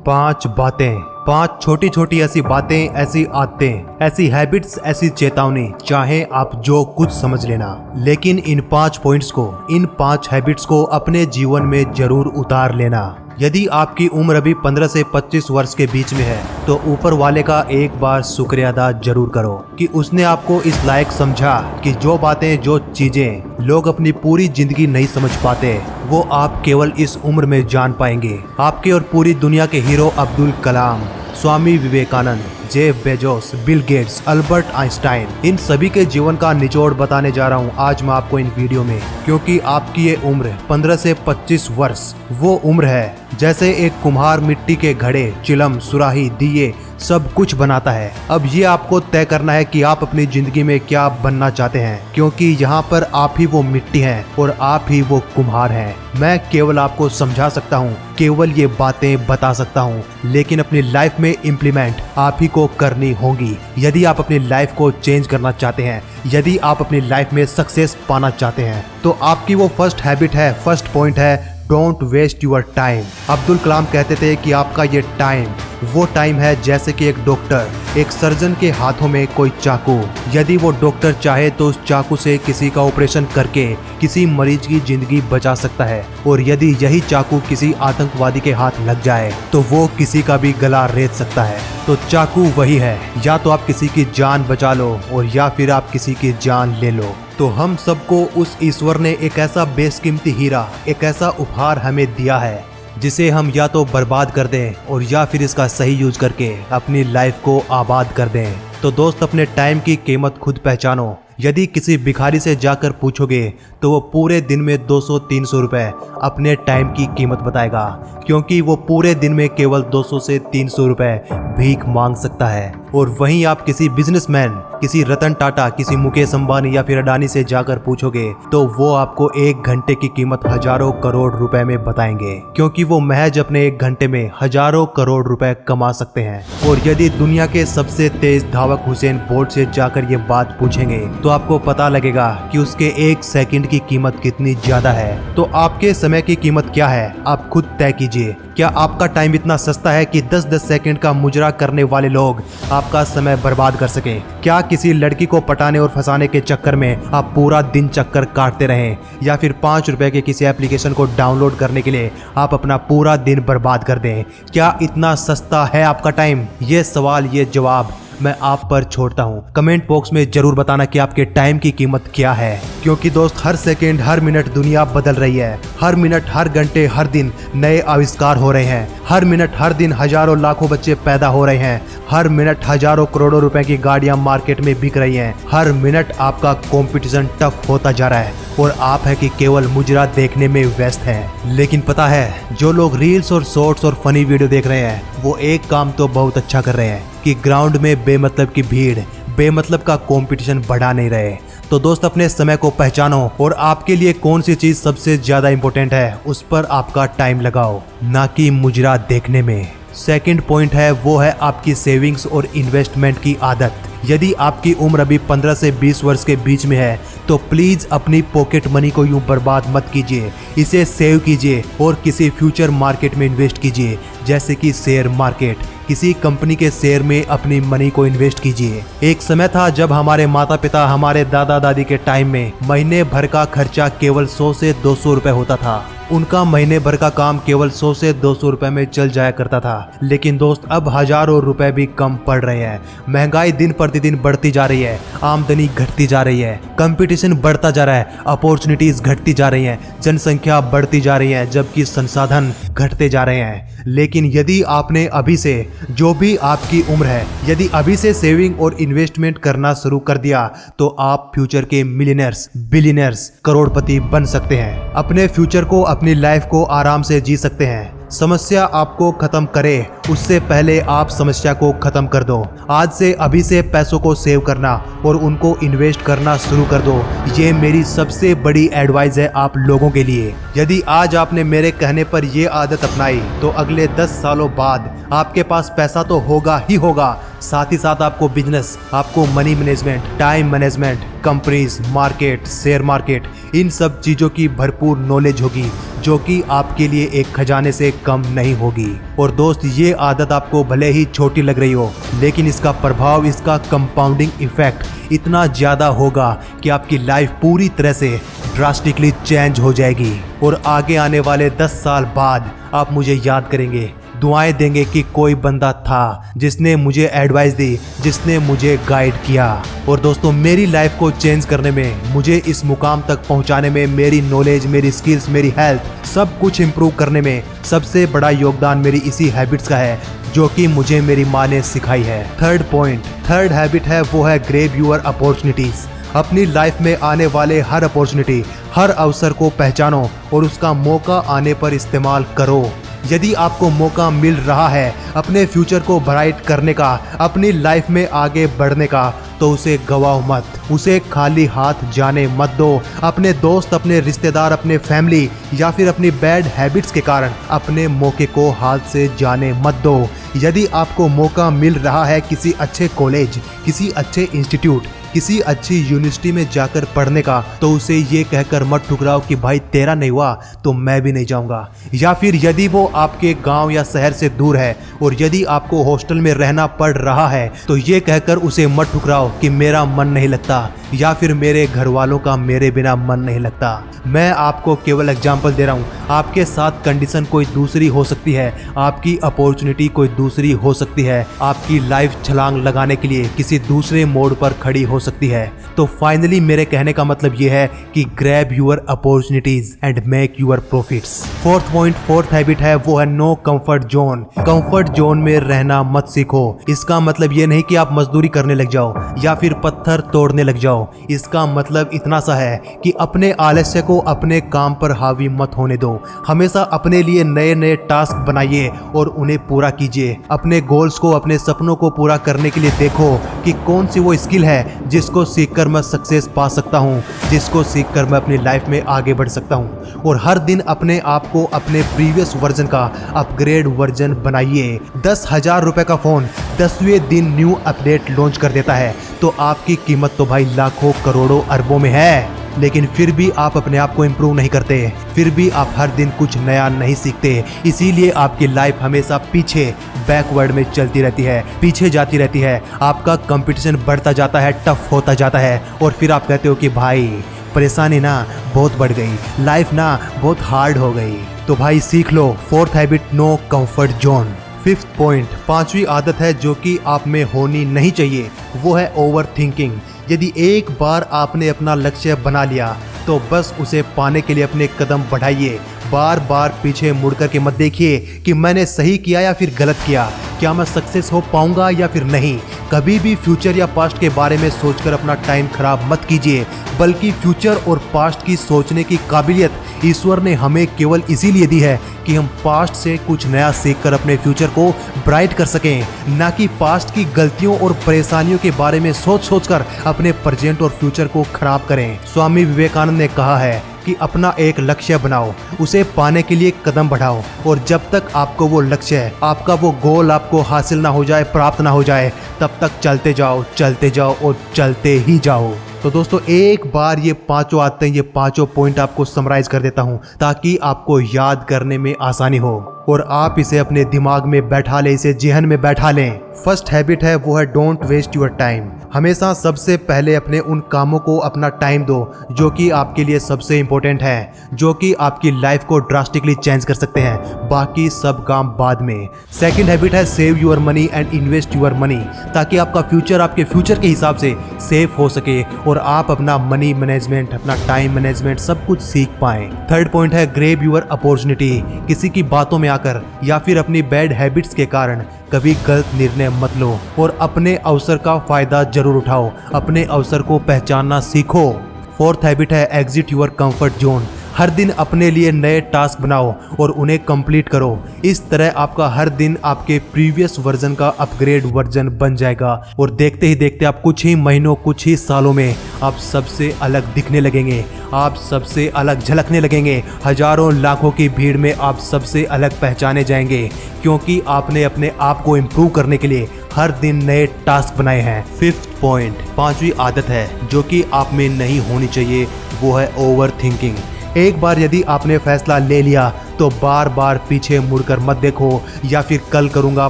5 बातें, 5 छोटी छोटी ऐसी बातें, ऐसी आदतें, ऐसी हैबिट्स, ऐसी चेतावनी, चाहे आप जो कुछ समझ लेना, लेकिन इन 5 पॉइंट्स को, इन 5 हैबिट्स को अपने जीवन में जरूर उतार लेना। यदि आपकी उम्र अभी 15 से 25 वर्ष के बीच में है तो ऊपर वाले का एक बार शुक्रिया अदा जरूर करो कि उसने आपको इस लायक समझा कि जो बातें, जो चीजें लोग अपनी पूरी जिंदगी नहीं समझ पाते, वो आप केवल इस उम्र में जान पाएंगे। आपके और पूरी दुनिया के hero Abdul Kalam, Swami Vivekananda, Jeff Bezos, Bill Gates, Albert Einstein, इन सभी के जीवन का निचोड़ बताने जा रहा हूँ आज मैं आपको इन वीडियो में, क्योंकि आपकी ये उम्र 15 से 25 वर्ष वो उम्र है जैसे एक कुम्हार मिट्टी के घड़े, चिलम, सुराही, दिए सब कुछ बनाता है। अब ये आपको तय करना है कि आप अपनी जिंदगी में क्या बनना चाहते हैं, क्योंकि यहाँ पर आप ही वो मिट्टी हैं और आप ही वो कुम्हार हैं। मैं केवल आपको समझा सकता हूँ, केवल ये बातें बता सकता हूँ, लेकिन अपनी लाइफ में इम्प्लीमेंट आप ही को करनी होंगी। यदि आप अपनी लाइफ को चेंज करना चाहते हैं, यदि आप अपनी लाइफ में सक्सेस पाना चाहते हैं, तो आपकी वो फर्स्ट हैबिट है, फर्स्ट पॉइंट है, don't waste your time. Abdul Kalam कहते थे कि आपका ये टाइम वो टाइम है जैसे कि एक डॉक्टर, एक सर्जन के हाथों में कोई चाकू। यदि वो डॉक्टर चाहे तो उस चाकू से किसी का ऑपरेशन करके किसी मरीज की जिंदगी बचा सकता है, और यदि यही चाकू किसी आतंकवादी के हाथ लग जाए तो वो किसी का भी गला रेत सकता है। तो चाकू वही है, या तो आप किसी की जान बचा लो और या फिर आप किसी की जान ले लो। तो हम सबको उस ईश्वर ने एक ऐसा बेशकीमती हीरा, एक ऐसा उपहार हमें दिया है जिसे हम या तो बर्बाद कर दें और या फिर इसका सही यूज करके अपनी लाइफ को आबाद कर दें। तो दोस्त, अपने टाइम की कीमत खुद पहचानो। यदि किसी भिखारी से जाकर पूछोगे तो वो पूरे दिन में 200-300 रुपए अपने टाइम की कीमत बताएगा, क्योंकि वो पूरे दिन में केवल 200 से 300 रुपए भीख मांग सकता है। और वहीं आप किसी बिजनेसमैन, किसी रतन टाटा, किसी मुकेश अंबानी या फिर अडानी से जाकर पूछोगे तो वो आपको 1 घंटे की कीमत हजारों करोड़ रुपए में बताएंगे, क्योंकि वो महज अपने 1 घंटे में हजारों करोड़ रुपए कमा सकते हैं। और यदि दुनिया के सबसे तेज धावक हुसैन बोल्ट से जाकर ये बात पूछेंगे तो आपको पता लगेगा कि उसके 1 सेकंड की कीमत कितनी ज्यादा है। तो आपके समय की कीमत क्या है, आप खुद तय कीजिए। क्या आपका टाइम इतना सस्ता है कि 10-10 सेकंड का मुजरा करने वाले लोग आपका समय बर्बाद कर सके? क्या किसी लड़की को पटाने और फंसाने के चक्कर में आप पूरा दिन चक्कर काटते रहें, या फिर 5 रुपए के किसी एप्लीकेशन को डाउनलोड करने के लिए आप अपना पूरा दिन बर्बाद कर दें? क्या इतना सस्ता है आपका टाइम? ये सवाल, ये जवाब मैं आप पर छोड़ता हूँ। कमेंट बॉक्स में जरूर बताना कि आपके टाइम की कीमत क्या है, क्योंकि दोस्त हर सेकंड, हर मिनट दुनिया बदल रही है। हर मिनट, हर घंटे, हर दिन नए आविष्कार हो रहे हैं। हर मिनट, हर दिन हजारों लाखों बच्चे पैदा हो रहे हैं। हर मिनट हजारों करोड़ों रुपए की गाड़ियां मार्केट में बिक रही हैं। हर मिनट आपका कंपटीशन टफ होता जा रहा है और आप है कि केवल मुजरा देखने में व्यस्त हैं। लेकिन पता है, जो लोग रील्स और शॉर्ट्स और फनी वीडियो देख रहे हैं वो एक काम तो बहुत अच्छा कर रहे हैं कि ग्राउंड में बेमतलब की भीड़, बेमतलब का कंपटीशन बढ़ा नहीं रहे। तो दोस्त, अपने समय को पहचानो और आपके लिए कौन सी चीज सबसे ज्यादा इंपॉर्टेंट है उस पर आपका टाइम लगाओ, ना कि मुजरा देखने में। सेकंड पॉइंट है, वो है आपकी सेविंग्स और इन्वेस्टमेंट की आदत। यदि आपकी उम्र अभी 15 से 20 वर्ष के बीच में है तो प्लीज अपनी पॉकेट मनी को यूं बर्बाद मत कीजिए, इसे सेव कीजिए और किसी फ्यूचर मार्केट में इन्वेस्ट कीजिए, जैसे कि शेयर मार्केट। किसी कंपनी के शेयर में अपनी मनी को इन्वेस्ट कीजिए। एक समय था जब हमारे माता पिता, हमारे दादा दादी के टाइम में महीने भर का खर्चा केवल 100 से 200 रुपए होता था। उनका महीने भर का काम केवल 100 से 200 रुपए में चल जाया करता था। लेकिन दोस्त, अब हजारों रुपए भी कम पड़ रहे हैं। महंगाई दिन प्रतिदिन बढ़ती जा रही है, आमदनी घटती जा रही है, कंपटीशन बढ़ता जा रहा है, अपॉर्चुनिटीज घटती जा रही हैं, जनसंख्या बढ़ती जा रही है, जबकि संसाधन घटते जा रहे हैं। लेकिन यदि आपने अभी से, जो भी आपकी उम्र है, यदि अभी से सेविंग और इन्वेस्टमेंट करना शुरू कर दिया तो आप फ्यूचर के मिलियनर्स, बिलियनर्स, करोड़पति बन सकते हैं। अपने फ्यूचर को, अपनी लाइफ को आराम से जी सकते हैं। समस्या आपको खत्म करे उससे पहले आप समस्या को खत्म कर दो। आज से, अभी से पैसों को सेव करना और उनको इन्वेस्ट करना शुरू कर दो। ये मेरी सबसे बड़ी एडवाइस है आप लोगों के लिए। यदि आज आपने मेरे कहने पर ये आदत अपनाई तो अगले 10 सालों बाद आपके पास पैसा तो होगा ही होगा, साथ ही साथ आपको बिजनेस, आपको money management, time management, companies, market, share market, इन सब चीजों की भरपूर नॉलेज होगी जो कि आपके लिए एक खजाने से कम नहीं होगी। और दोस्त, ये आदत आपको भले ही छोटी लग रही हो, लेकिन इसका प्रभाव, इसका कंपाउंडिंग इफेक्ट इतना ज्यादा होगा कि आपकी लाइफ पूरी तरह से ड्रास्टिकली चेंज हो जाएगी। और आगे आने वाले 10 साल बाद आप मुझे याद करेंगे, दुआएं देंगे कि कोई बंदा था जिसने मुझे एडवाइस दी, जिसने मुझे गाइड किया। और दोस्तों, मेरी लाइफ को चेंज करने में, मुझे इस मुकाम तक पहुंचाने में मेरी नॉलेज, मेरी स्किल्स, मेरी हेल्थ, सब कुछ इम्प्रूव करने में सबसे बड़ा योगदान मेरी इसी हैबिट्स का है, जो कि मुझे मेरी माँ ने सिखाई है। थर्ड हैबिट है, वो है ग्रैब योर अपॉर्चुनिटीज। अपनी लाइफ में आने वाले हर अपॉर्चुनिटी, हर अवसर को पहचानो और उसका मौका आने पर इस्तेमाल करो। यदि आपको मौका मिल रहा है अपने फ्यूचर को ब्राइट करने का, अपनी लाइफ में आगे बढ़ने का, तो उसे गवाओ मत, उसे खाली हाथ जाने मत दो। अपने दोस्त, अपने रिश्तेदार, अपने फैमिली या फिर अपनी बैड हैबिट्स के कारण अपने मौके को हाथ से जाने मत दो। यदि आपको मौका मिल रहा है किसी अच्छे कॉलेज, किसी अच्छे इंस्टीट्यूट, किसी अच्छी यूनिवर्सिटी में जाकर पढ़ने का, तो उसे ये कहकर मत ठुकराओ कि भाई तेरा नहीं हुआ तो मैं भी नहीं जाऊंगा। या फिर यदि वो आपके गांव या शहर से दूर है और यदि आपको हॉस्टल में रहना पड़ रहा है, तो ये कहकर उसे मत ठुकराओ कि मेरा मन नहीं लगता या फिर मेरे घर वालों का मेरे बिना मन नहीं लगता। मैं आपको केवल एग्जाम्पल दे रहा हूँ। आपके साथ कंडीशन कोई दूसरी हो सकती है, आपकी अपॉर्चुनिटी कोई दूसरी हो सकती है, आपकी लाइफ छलांग लगाने के लिए किसी दूसरे मोड़ पर खड़ी हो सकती है। तो फाइनली मेरे कहने का मतलब ये है कि grab your opportunities and make your profits. Fourth habit है, वो है no comfort zone. Comfort zone में रहना मत सीखो। इसका मतलब ये नहीं कि आप मजदूरी करने लग जाओ या फिर पत्थर तोड़ने लग जाओ। इसका मतलब इतना सा है कि अपने आलस्य को अपने काम पर हावी मत होने दो। हमेशा अपने लिए नए नए टास्क बनाइए और उन्हें पूरा कीजिए। अपने गोल्स को, अपने सपनों को पूरा करने के लिए देखो कि कौन सी वो स्किल है जिसको सीखकर मैं सक्सेस पा सकता हूँ, जिसको सीखकर मैं अपनी लाइफ में आगे बढ़ सकता हूँ। और हर दिन अपने आप को अपने प्रीवियस वर्जन का अपग्रेड वर्जन बनाइए। 10,000 रुपए का फोन 10वें दिन न्यू अपडेट लॉन्च कर देता है, तो आपकी कीमत तो भाई लाखों, करोड़ों, अरबों में है। लेकिन फिर भी आप अपने आप को इम्प्रूव नहीं करते, फिर भी आप हर दिन कुछ नया नहीं सीखते। इसीलिए आपकी लाइफ हमेशा पीछे, बैकवर्ड में चलती रहती है, पीछे जाती रहती है। आपका कंपटीशन बढ़ता जाता है, टफ होता जाता है, और फिर आप कहते हो कि भाई परेशानी ना बहुत बढ़ गई, लाइफ ना बहुत हार्ड हो गई। तो भाई सीख लो। Fourth habit, no comfort zone. Fifth point, पांचवी आदत है जो कि आप में होनी नहीं चाहिए, वो है ओवर थिंकिंग। यदि एक बार आपने अपना लक्ष्य बना लिया तो बस उसे पाने के लिए अपने कदम बढ़ाइए। बार बार पीछे मुड़कर के मत देखिए कि मैंने सही किया या फिर गलत किया, क्या मैं सक्सेस हो पाऊंगा या फिर नहीं। कभी भी फ्यूचर या पास्ट के बारे में सोचकर अपना टाइम खराब मत कीजिए, बल्कि फ्यूचर और पास्ट की सोचने की काबिलियत ईश्वर ने हमें केवल इसीलिए दी है कि हम पास्ट से कुछ नया सीखकर अपने फ्यूचर को ब्राइट कर सकें, ना कि पास्ट की गलतियों और परेशानियों के बारे में सोचकर अपने प्रेजेंट और फ्यूचर को खराब करें। स्वामी विवेकानंद ने कहा है कि अपना एक लक्ष्य बनाओ, उसे पाने के लिए कदम बढ़ाओ, और जब तक आपको वो लक्ष्य, आपका वो गोल आपको हासिल ना हो जाए, प्राप्त ना हो जाए, तब तक चलते जाओ और चलते ही जाओ। तो दोस्तों, एक बार ये पांचों आदतें, ये पांचों पॉइंट आपको समराइज कर देता हूँ ताकि आपको याद करने में आसानी हो और आप इसे अपने दिमाग में बैठा लें, इसे जेहन में बैठा लें। फर्स्ट हैबिट है, वो है डोंट वेस्ट योर टाइम। हमेशा सबसे पहले अपने उन कामों को अपना टाइम दो जो कि आपके लिए सबसे इंपॉर्टेंट है, जो कि आपकी लाइफ को ड्रास्टिकली चेंज कर सकते हैं। बाकी सब काम बाद में। सेकंड हैबिट है, save your money and invest your money, ताकि आपका फ्यूचर आपके फ्यूचर के हिसाब से सेफ हो सके और आप अपना मनी मैनेजमेंट, अपना टाइम मैनेजमेंट सब कुछ सीख पाएं। थर्ड पॉइंट है, ग्रैब योर अपॉर्चुनिटी। किसी की बातों में आकर या फिर अपनी बैड हैबिट्स के कारण कभी गलत निर्णय मत लो और अपने अवसर का फायदा जरूर उठाओ। अपने अवसर को पहचानना सीखो। फोर्थ हैबिट है, एग्जिट योर कंफर्ट जोन। हर दिन अपने लिए नए टास्क बनाओ और उन्हें कंप्लीट करो। इस तरह आपका हर दिन आपके प्रीवियस वर्जन का अपग्रेड वर्जन बन जाएगा और देखते ही देखते आप कुछ ही महीनों, कुछ ही सालों में आप सबसे अलग दिखने लगेंगे, आप सबसे अलग झलकने लगेंगे। हजारों लाखों की भीड़ में आप सबसे अलग पहचाने जाएंगे, क्योंकि आपने अपने आप को इम्प्रूव करने के लिए हर दिन नए टास्क बनाए हैं। फिफ्थ पॉइंट, पांचवी आदत है जो कि आप में नहीं होनी चाहिए, वो है ओवर थिंकिंग। एक बार यदि आपने फैसला ले लिया तो बार बार पीछे मुड़कर मत देखो या फिर कल करूंगा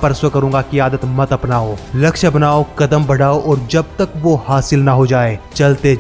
परसों करूंगा की आदत मत अपनाओ। लक्ष्य बनाओ, कदम बढ़ाओ और जब तक वो हासिल ना हो जाए चलते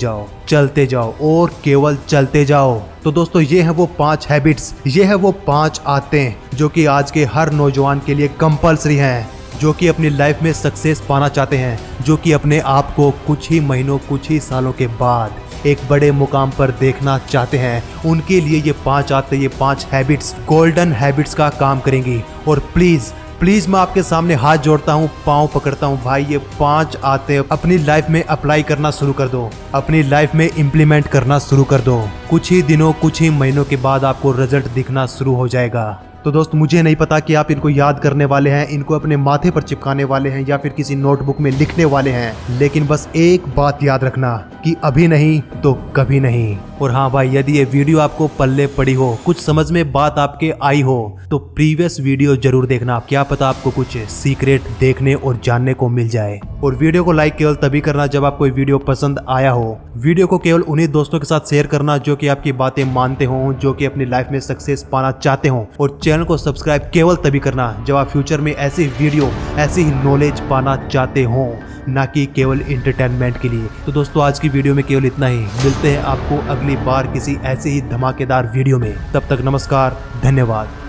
जाओ और केवल चलते जाओ। तो दोस्तों ये है वो 5 हैबिट्स, ये है वो 5 आदतें जो कि आज के हर नौजवान के लिए कंपलसरी हैं, जो कि अपनी लाइफ में सक्सेस पाना चाहते हैं, जो कि अपने आप को कुछ ही महीनों कुछ ही सालों के बाद एक बड़े मुकाम पर देखना चाहते हैं। उनके लिए ये 5 आदतें, ये 5 हैबिट्स गोल्डन हैबिट्स का काम करेंगी। और प्लीज मैं आपके सामने हाथ जोड़ता हूँ, पाँव पकड़ता हूँ भाई, ये 5 आदतें अपनी लाइफ में अप्लाई करना शुरू कर दो, अपनी लाइफ में इम्प्लीमेंट करना शुरू कर दो। कुछ ही दिनों कुछ ही महीनों के बाद आपको रिजल्ट दिखना शुरू हो जाएगा। तो दोस्त मुझे नहीं पता कि आप इनको याद करने वाले हैं, इनको अपने माथे पर चिपकाने वाले हैं या फिर किसी नोटबुक में लिखने वाले हैं, लेकिन बस एक बात याद रखना कि अभी नहीं तो कभी नहीं। और हाँ भाई, यदि ये वीडियो आपको पल्ले पड़ी हो, कुछ समझ में बात आपके आई हो, तो प्रीवियस वीडियो जरूर देखना, क्या पता आपको कुछ सीक्रेट देखने और जानने को मिल जाए। और वीडियो को लाइक केवल तभी करना जब आपको वीडियो पसंद आया हो। वीडियो को केवल उन्हीं दोस्तों के साथ शेयर करना जो कि आपकी बातें मानते हों, जो कि अपनी लाइफ में सक्सेस पाना चाहते हों। और चैनल को सब्सक्राइब केवल तभी करना जब आप फ्यूचर में ऐसी वीडियो, ऐसी नॉलेज पाना चाहते हों, ना कि केवल एंटरटेनमेंट के लिए। तो दोस्तों आज की वीडियो में केवल इतना ही, मिलते हैं आपको अगली बार किसी ऐसे ही धमाकेदार वीडियो में। तब तक नमस्कार, धन्यवाद।